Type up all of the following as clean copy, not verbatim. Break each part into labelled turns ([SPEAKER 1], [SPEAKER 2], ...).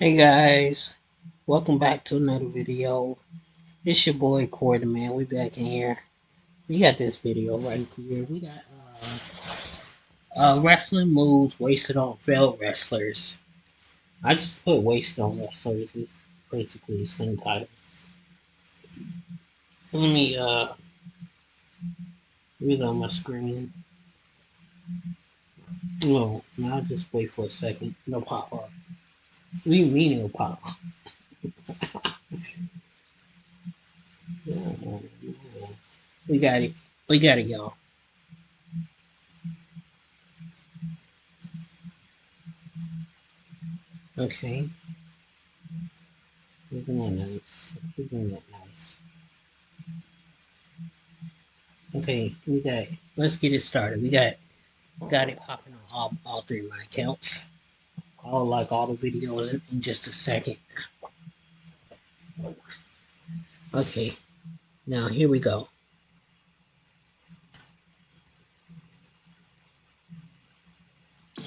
[SPEAKER 1] Hey guys, welcome back to another video. It's your boy Corey, man. We back in here. We got this video right here. We got wrestling moves wasted on failed wrestlers. I just put wasted on wrestlers. It's basically the same title. Let me read on my screen. No, I'll just wait for a second. It'll pop up. What do you mean it'll pop up? Yeah, we got it. We got it, y'all. Okay. We're doing that nice. We're doing that nice. Okay, we got it. Let's get it started. We got it popping on all three of my accounts. I'll like all the videos in just a second. Okay, now here we go.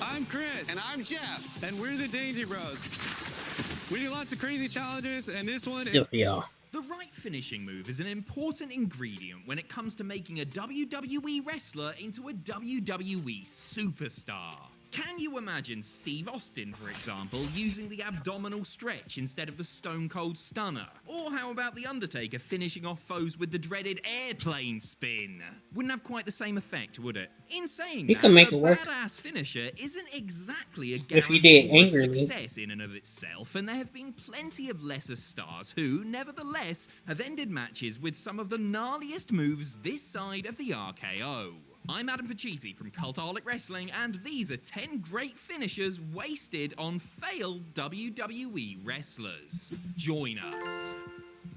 [SPEAKER 2] I'm Chris.
[SPEAKER 3] And I'm Jeff.
[SPEAKER 2] And we're the Danger Bros. We do lots of crazy challenges, and this one
[SPEAKER 1] Good for y'all.
[SPEAKER 4] The right finishing move is an important ingredient when it comes to making a WWE wrestler into a WWE superstar. Can you imagine Steve Austin, for example, using the abdominal stretch instead of the Stone Cold Stunner? Or how about The Undertaker finishing off foes with the dreaded airplane spin? Wouldn't have quite the same effect, would it? In saying
[SPEAKER 1] He
[SPEAKER 4] that,
[SPEAKER 1] can make
[SPEAKER 4] a
[SPEAKER 1] it work.
[SPEAKER 4] badass finisher isn't exactly a
[SPEAKER 1] If he did
[SPEAKER 4] guarantee of
[SPEAKER 1] angrily.
[SPEAKER 4] success in and of itself, and there have been plenty of lesser stars who, nevertheless, have ended matches with some of the gnarliest moves this side of the RKO. I'm Adam Pacitti from Cultaholic Wrestling, and these are 10 great finishers wasted on failed WWE wrestlers. Join us.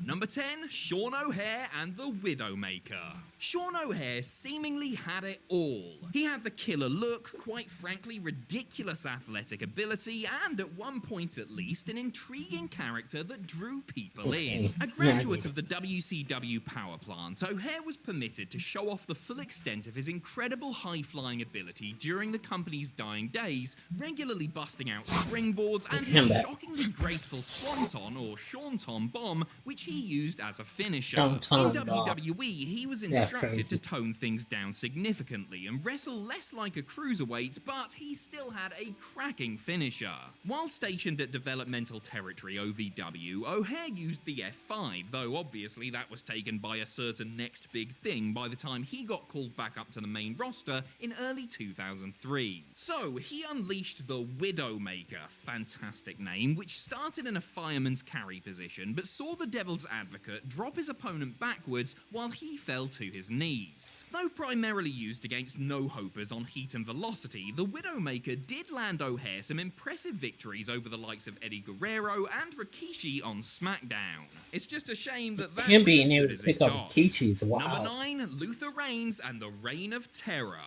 [SPEAKER 4] Number 10, Sean O'Haire and the Widowmaker. Sean O'Haire seemingly had it all. He had the killer look, quite frankly ridiculous athletic ability, and at one point at least, an intriguing character that drew people in. A graduate of the WCW power plant, O'Haire was permitted to show off the full extent of his incredible high-flying ability during the company's dying days, regularly busting out springboards and his shockingly graceful swanton or Swanton bomb, which he used as a finisher. In WWE, he was instructed to tone things down significantly and wrestle less like a cruiserweight, but he still had a cracking finisher. While stationed at developmental territory OVW, O'Haire used the F5, though obviously that was taken by a certain next big thing by the time he got called back up to the main roster in early 2003. So he unleashed the Widowmaker, fantastic name, which started in a fireman's carry position but saw the Devil's Advocate drop his opponent backwards while he fell to his knees. Though primarily used against no-hopers on heat and velocity, the Widowmaker did land O'Haire some impressive victories over the likes of Eddie Guerrero and Rikishi on SmackDown. It's just a shame that
[SPEAKER 1] Him
[SPEAKER 4] was
[SPEAKER 1] being
[SPEAKER 4] as
[SPEAKER 1] able
[SPEAKER 4] good
[SPEAKER 1] to
[SPEAKER 4] as
[SPEAKER 1] pick
[SPEAKER 4] it
[SPEAKER 1] up
[SPEAKER 4] got.
[SPEAKER 1] Rikishi's
[SPEAKER 4] Number
[SPEAKER 1] wow.
[SPEAKER 4] 9, Luther Reigns and the Reign of Terror.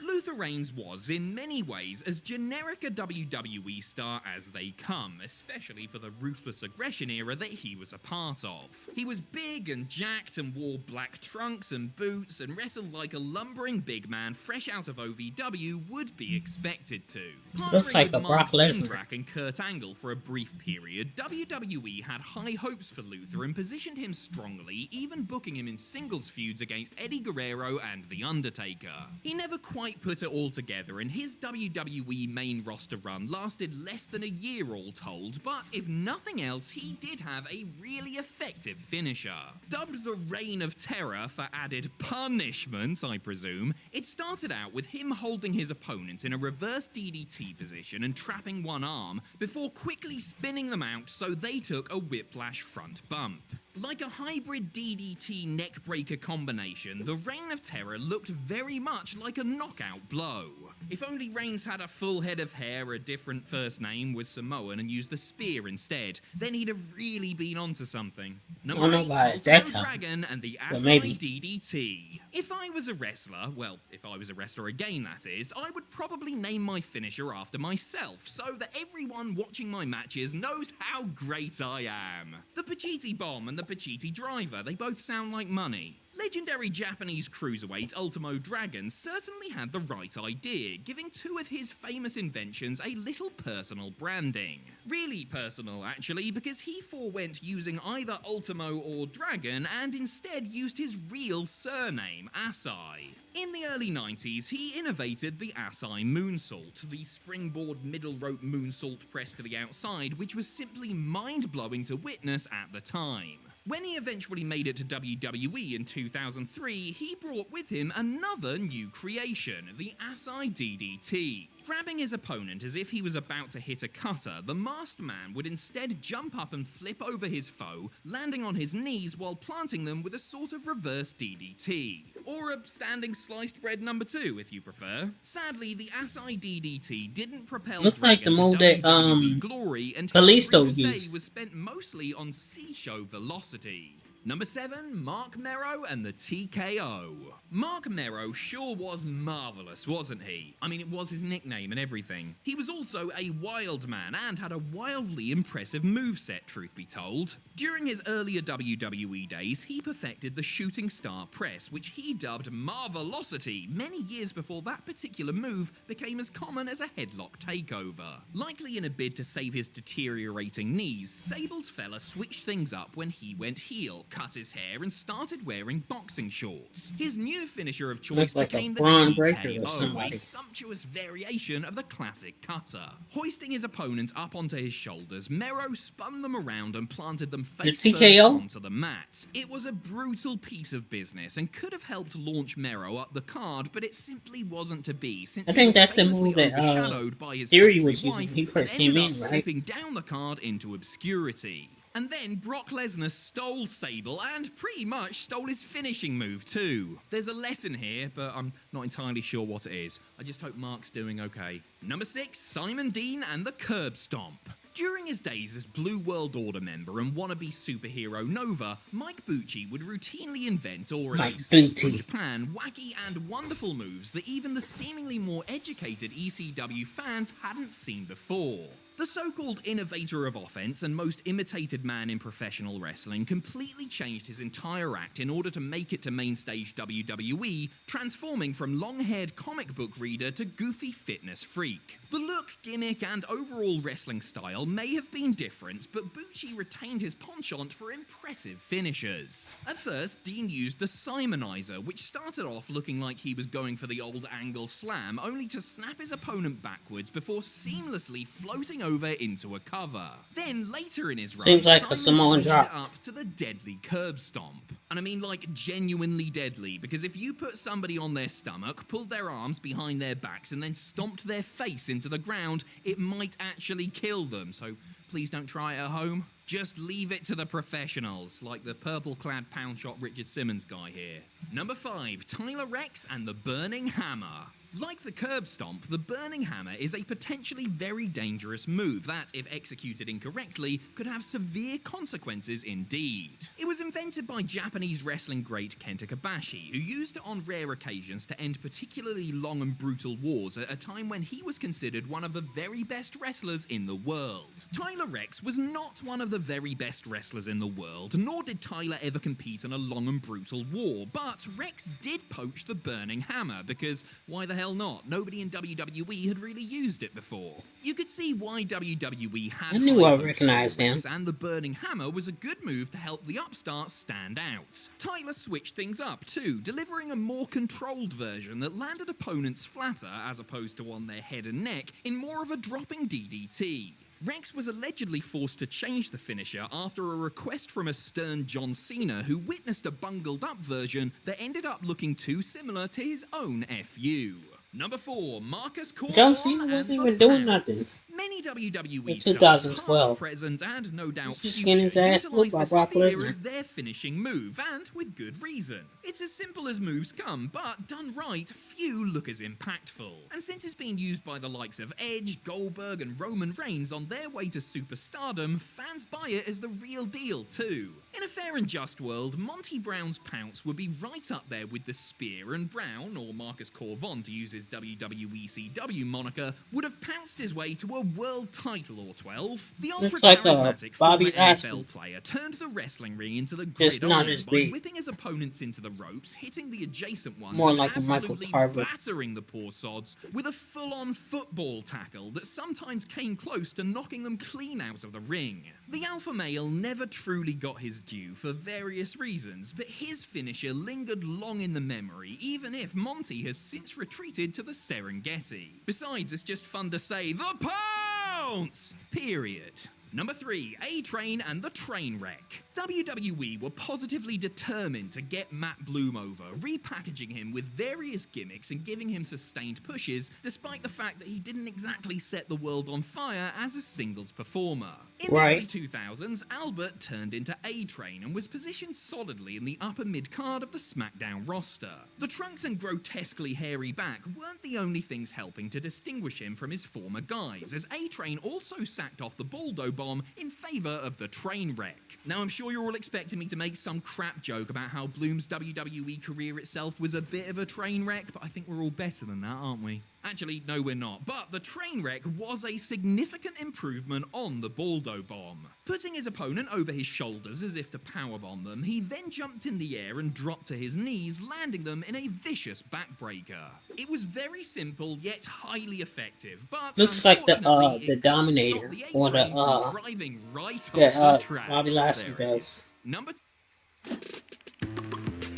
[SPEAKER 4] Luther Reigns was, in many ways, as generic a WWE star as they come, especially for the ruthless aggression era that he was a part of. He was big and jacked and wore black trunks and boots and wrestled like a lumbering big man fresh out of OVW would be expected to.
[SPEAKER 1] Looks like a
[SPEAKER 4] Partnering with
[SPEAKER 1] Brock
[SPEAKER 4] Mark
[SPEAKER 1] Lesnar.
[SPEAKER 4] Jindrak and Kurt Angle for a brief period, WWE had high hopes for Luther and positioned him strongly, even booking him in singles feuds against Eddie Guerrero and The Undertaker. He never quite put it all together, and his WWE main roster run lasted less than a year all told, but if nothing else, he did have a really effective finisher. Dubbed the Reign of Terror for added punishment, I presume, it started out with him holding his opponent in a reverse DDT position and trapping one arm, before quickly spinning them out so they took a whiplash front bump. Like a hybrid DDT neckbreaker combination, the Reign of Terror looked very much like a knockout blow. If only Reigns had a full head of hair, a different first name, was Samoan, and used the spear instead, then he'd have really been onto something. Number 8, Ultimo Dragon and the Asai DDT. If I was a wrestler, well, if I was a wrestler again that is, I would probably name my finisher after myself, so that everyone watching my matches knows how great I am. The Pacitti Bomb and the Pacitti Driver, they both sound like money. Legendary Japanese cruiserweight Ultimo Dragon certainly had the right idea, giving two of his famous inventions a little personal branding. Really personal, actually, because he forewent using either Ultimo or Dragon and instead used his real surname, Asai. In the early 90s, he innovated the Asai moonsault, the springboard middle rope moonsault press to the outside, which was simply mind-blowing to witness at the time. When he eventually made it to WWE in 2003, he brought with him another new creation, the Asai DDT. Grabbing his opponent as if he was about to hit a cutter, the masked man would instead jump up and flip over his foe, landing on his knees while planting them with a sort of reverse DDT. Or a standing sliced bread number 2, if you prefer. Sadly, the Asai DDT didn't propel
[SPEAKER 1] Looks like the
[SPEAKER 4] Dragon
[SPEAKER 1] move
[SPEAKER 4] to
[SPEAKER 1] that
[SPEAKER 4] WWE glory, and his
[SPEAKER 1] Kalisto
[SPEAKER 4] brief stay
[SPEAKER 1] used.
[SPEAKER 4] was spent mostly on C-show velocity. Number 7, Mark Mero and the TKO. Mark Mero sure was marvellous, wasn't he? I mean, it was his nickname and everything. He was also a wild man and had a wildly impressive moveset, truth be told. During his earlier WWE days, he perfected the shooting star press, which he dubbed Marvelocity many years before that particular move became as common as a headlock takeover. Likely in a bid to save his deteriorating knees, Sable's fella switched things up when he went heel, cut his hair, and started wearing boxing shorts. His new finisher of choice
[SPEAKER 1] Looks like a
[SPEAKER 4] became the
[SPEAKER 1] Braun Breaker or
[SPEAKER 4] TKO, a
[SPEAKER 1] somebody.
[SPEAKER 4] sumptuous variation of the classic cutter. Hoisting his opponent up onto his shoulders, Mero spun them around and planted them face first
[SPEAKER 1] TKO?
[SPEAKER 4] onto the mat. It was a brutal piece of business and could have helped launch Mero up the card, but it simply wasn't to be, since
[SPEAKER 1] I
[SPEAKER 4] he
[SPEAKER 1] think
[SPEAKER 4] was
[SPEAKER 1] that's the
[SPEAKER 4] famously
[SPEAKER 1] move that
[SPEAKER 4] overshadowed by his
[SPEAKER 1] Theory
[SPEAKER 4] sultry
[SPEAKER 1] was using
[SPEAKER 4] wife
[SPEAKER 1] when he first
[SPEAKER 4] and
[SPEAKER 1] came
[SPEAKER 4] ended
[SPEAKER 1] in,
[SPEAKER 4] up
[SPEAKER 1] right?
[SPEAKER 4] slipping down the card into obscurity. And then Brock Lesnar stole Sable and pretty much stole his finishing move too. There's a lesson here, but I'm not entirely sure what it is. I just hope Mark's doing okay. Number 6, Simon Dean and the Curb Stomp. During his days as Blue World Order member and wannabe superhero Nova, Mike Bucci would routinely invent, or at
[SPEAKER 1] Mike
[SPEAKER 4] least
[SPEAKER 1] Bucci.
[SPEAKER 4] in Japan, wacky and wonderful moves that even the seemingly more educated ECW fans hadn't seen before. The so-called innovator of offense and most imitated man in professional wrestling completely changed his entire act in order to make it to mainstage WWE, transforming from long-haired comic book reader to goofy fitness freak. The look, gimmick, and overall wrestling style may have been different, but Bucci retained his penchant for impressive finishers. At first, Dean used the Simonizer, which started off looking like he was going for the old angle slam, only to snap his opponent backwards before seamlessly floating over into a cover. Then later in his run,
[SPEAKER 1] Seems like a
[SPEAKER 4] Simon
[SPEAKER 1] Samoan
[SPEAKER 4] switched
[SPEAKER 1] drop.
[SPEAKER 4] it up to the deadly curb stomp. And I mean like genuinely deadly, because if you put somebody on their stomach, pulled their arms behind their backs, and then stomped their face into the ground, it might actually kill them. So please don't try it at home. Just leave it to the professionals, like the purple-clad pound shot Richard Simmons guy here. Number 5, Tyler Rex and the Burning Hammer. Like the curb stomp, the Burning Hammer is a potentially very dangerous move that, if executed incorrectly, could have severe consequences indeed. It was invented by Japanese wrestling great Kenta Kobashi, who used it on rare occasions to end particularly long and brutal wars at a time when he was considered one of the very best wrestlers in the world. Tyler Rex was not one of the very best wrestlers in the world, nor did Tyler ever compete in a long and brutal war, but Rex did poach the Burning Hammer, because why the hell not? Nobody in WWE had really used it before. You could see why WWE had
[SPEAKER 1] I knew
[SPEAKER 4] high
[SPEAKER 1] I
[SPEAKER 4] hopes
[SPEAKER 1] recognized
[SPEAKER 4] for
[SPEAKER 1] him.
[SPEAKER 4] Rex, and the Burning Hammer was a good move to help the upstart stand out. Tyler switched things up too, delivering a more controlled version that landed opponents flatter, as opposed to on their head and neck, in more of a dropping DDT. Rex was allegedly forced to change the finisher after a request from a stern John Cena, who witnessed a bungled up version that ended up looking too similar to his own FU. Number 4, Marcus Corvon
[SPEAKER 1] John Cena
[SPEAKER 4] and
[SPEAKER 1] wasn't
[SPEAKER 4] the
[SPEAKER 1] even doing
[SPEAKER 4] Pounce.
[SPEAKER 1] nothing.
[SPEAKER 4] Many WWE
[SPEAKER 1] In
[SPEAKER 4] stars,
[SPEAKER 1] 2012.
[SPEAKER 4] past, present, and no doubt
[SPEAKER 1] He's
[SPEAKER 4] future,
[SPEAKER 1] getting his ass whooped
[SPEAKER 4] utilise
[SPEAKER 1] by
[SPEAKER 4] the
[SPEAKER 1] Brock
[SPEAKER 4] spear
[SPEAKER 1] Lesnar.
[SPEAKER 4] as their finishing move, and with good reason. It's as simple as moves come, but done right, few look as impactful. And since it's been used by the likes of Edge, Goldberg, and Roman Reigns on their way to superstardom, fans buy it as the real deal too. In a fair and just world, Monty Brown's Pounce would be right up there with the spear, and Brown, or Marcus Corvon to use his WWECW moniker, would have pounced his way to a World world title or 12. The
[SPEAKER 1] Looks like a
[SPEAKER 4] ultra-charismatic
[SPEAKER 1] Bobby
[SPEAKER 4] former
[SPEAKER 1] Lashley.
[SPEAKER 4] NFL player turned the wrestling ring into the
[SPEAKER 1] Just not
[SPEAKER 4] gridiron
[SPEAKER 1] as
[SPEAKER 4] by
[SPEAKER 1] big.
[SPEAKER 4] whipping his opponents into the ropes, hitting the adjacent ones,
[SPEAKER 1] More
[SPEAKER 4] and
[SPEAKER 1] like a Michael
[SPEAKER 4] absolutely
[SPEAKER 1] Tarver.
[SPEAKER 4] battering the poor sods with a full-on football tackle that sometimes came close to knocking them clean out of the ring. The alpha male never truly got his due for various reasons, but his finisher lingered long in the memory, even if Monty has since retreated to the Serengeti. Besides, it's just fun to say, the pounce! Period. Number 3, A-Train and the Trainwreck. WWE were positively determined to get Matt Bloom over, repackaging him with various gimmicks and giving him sustained pushes, despite the fact that he didn't exactly set the world on fire as a singles performer. In the early 2000s, Albert turned into A-Train and was positioned solidly in the upper mid-card of the SmackDown roster. The trunks and grotesquely hairy back weren't the only things helping to distinguish him from his former guys, as A-Train also sacked off the Baldo Bomb in favour of the Trainwreck. Now, I'm sure you're all expecting me to make some crap joke about how Bloom's WWE career itself was a bit of a train wreck, but I think we're all better than that, aren't we? Actually, no, we're not. But the Trainwreck was a significant improvement on the Baldo Bomb. Putting his opponent over his shoulders as if to powerbomb them, he then jumped in the air and dropped to his knees, landing them in a vicious backbreaker. It was very simple, yet highly effective, but
[SPEAKER 1] looks like the
[SPEAKER 4] unfortunately, it couldn't
[SPEAKER 1] Dominator
[SPEAKER 4] stop the
[SPEAKER 1] or
[SPEAKER 4] A-Train
[SPEAKER 1] the
[SPEAKER 4] from driving right off the tracks.
[SPEAKER 1] Bobby Lashley
[SPEAKER 4] There it
[SPEAKER 1] does,
[SPEAKER 4] is. Number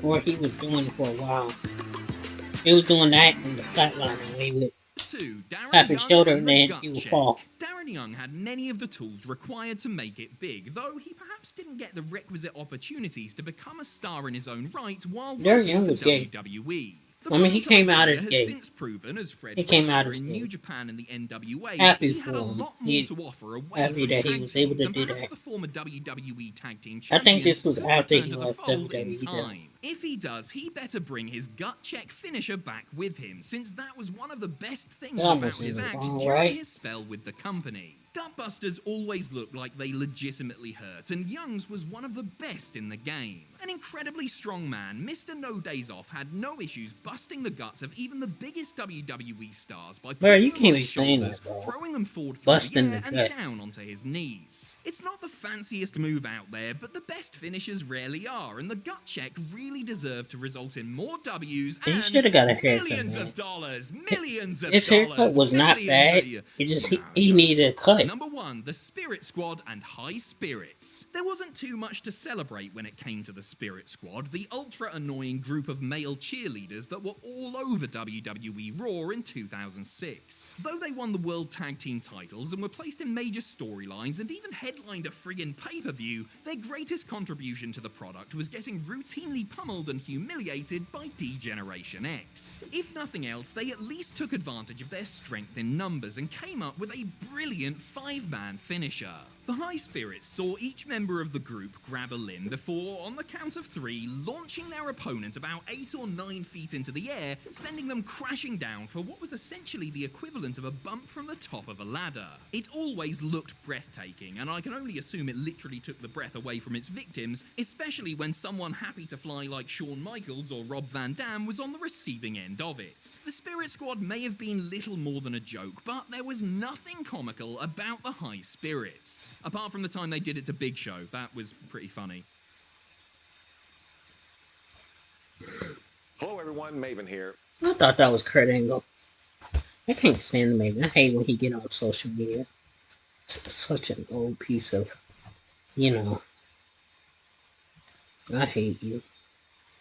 [SPEAKER 1] or he was doing for a while. He was doing that in the flatline when he would
[SPEAKER 4] 2, Darren
[SPEAKER 1] tap his
[SPEAKER 4] Young
[SPEAKER 1] shoulder
[SPEAKER 4] and
[SPEAKER 1] and
[SPEAKER 4] the
[SPEAKER 1] then
[SPEAKER 4] gut
[SPEAKER 1] he would
[SPEAKER 4] check.
[SPEAKER 1] fall.
[SPEAKER 4] Darren Young had many of the tools required to make it big, though he perhaps didn't get the requisite opportunities to become a star in his own right while
[SPEAKER 1] Darren
[SPEAKER 4] working
[SPEAKER 1] Young
[SPEAKER 4] for
[SPEAKER 1] was gay.
[SPEAKER 4] WWE.
[SPEAKER 1] I mean, he
[SPEAKER 4] The
[SPEAKER 1] came out
[SPEAKER 4] player
[SPEAKER 1] as
[SPEAKER 4] has
[SPEAKER 1] gay.
[SPEAKER 4] since proven, as Fred
[SPEAKER 1] He came out
[SPEAKER 4] Rosser
[SPEAKER 1] as
[SPEAKER 4] in
[SPEAKER 1] gay.
[SPEAKER 4] New Japan and the NWA,
[SPEAKER 1] Happy
[SPEAKER 4] he had
[SPEAKER 1] for
[SPEAKER 4] a
[SPEAKER 1] him.
[SPEAKER 4] lot more
[SPEAKER 1] He-
[SPEAKER 4] to offer away
[SPEAKER 1] happy
[SPEAKER 4] from
[SPEAKER 1] that he
[SPEAKER 4] tag
[SPEAKER 1] was able
[SPEAKER 4] teams,
[SPEAKER 1] to
[SPEAKER 4] and
[SPEAKER 1] do
[SPEAKER 4] perhaps
[SPEAKER 1] that.
[SPEAKER 4] the former WWE Tag Team
[SPEAKER 1] I think this
[SPEAKER 4] champion
[SPEAKER 1] was
[SPEAKER 4] could
[SPEAKER 1] after
[SPEAKER 4] return
[SPEAKER 1] he
[SPEAKER 4] to the
[SPEAKER 1] left
[SPEAKER 4] fold in
[SPEAKER 1] WWE, though.
[SPEAKER 4] time. If he does, he better bring his gut check finisher back with him, since that was one of the best things
[SPEAKER 1] That
[SPEAKER 4] about
[SPEAKER 1] almost
[SPEAKER 4] his
[SPEAKER 1] isn't
[SPEAKER 4] act
[SPEAKER 1] wrong,
[SPEAKER 4] during
[SPEAKER 1] right?
[SPEAKER 4] his spell with the company. Gutbusters always looked like they legitimately hurt, and Young's was one of the best in the game. An incredibly strong man, Mr. No Days Off had no issues busting the guts of even the biggest WWE stars by
[SPEAKER 1] Bro,
[SPEAKER 4] pushing
[SPEAKER 1] you
[SPEAKER 4] them
[SPEAKER 1] can't
[SPEAKER 4] on
[SPEAKER 1] be
[SPEAKER 4] his
[SPEAKER 1] saying
[SPEAKER 4] shoulders,
[SPEAKER 1] that, bro.
[SPEAKER 4] throwing them forward through
[SPEAKER 1] Busting
[SPEAKER 4] the air
[SPEAKER 1] the
[SPEAKER 4] and
[SPEAKER 1] guts.
[SPEAKER 4] down onto his knees. It's not the fanciest move out there, but the best finishers rarely are, and the gut check really deserved to result in more W's
[SPEAKER 1] He
[SPEAKER 4] and
[SPEAKER 1] shoulda got a haircut,
[SPEAKER 4] millions
[SPEAKER 1] man.
[SPEAKER 4] of dollars, millions of
[SPEAKER 1] His
[SPEAKER 4] dollars.
[SPEAKER 1] haircut was not
[SPEAKER 4] millions
[SPEAKER 1] bad.
[SPEAKER 4] of-
[SPEAKER 1] He just
[SPEAKER 4] Nah,
[SPEAKER 1] he
[SPEAKER 4] guys.
[SPEAKER 1] needed a cut.
[SPEAKER 4] Number 1, the Spirit Squad and High Spirits. There wasn't too much to celebrate when it came to the Spirit Squad, the ultra-annoying group of male cheerleaders that were all over WWE Raw in 2006. Though they won the World Tag Team titles and were placed in major storylines and even headlined a friggin' pay-per-view, their greatest contribution to the product was getting routinely pummeled and humiliated by D-Generation X. If nothing else, they at least took advantage of their strength in numbers and came up with a brilliant 5-man finisher. The High Spirits saw each member of the group grab a limb before, on the count of 3, launching their opponent about 8 or 9 feet into the air, sending them crashing down for what was essentially the equivalent of a bump from the top of a ladder. It always looked breathtaking, and I can only assume it literally took the breath away from its victims, especially when someone happy to fly like Shawn Michaels or Rob Van Dam was on the receiving end of it. The Spirit Squad may have been little more than a joke, but there was nothing comical about the High Spirits. Apart from the time they did it to Big Show, that was pretty funny.
[SPEAKER 3] Hello everyone, Maven here.
[SPEAKER 1] I thought that was Kurt Angle. I can't stand the Maven. I hate when he get on social media. Such an old piece of, you know. I hate you.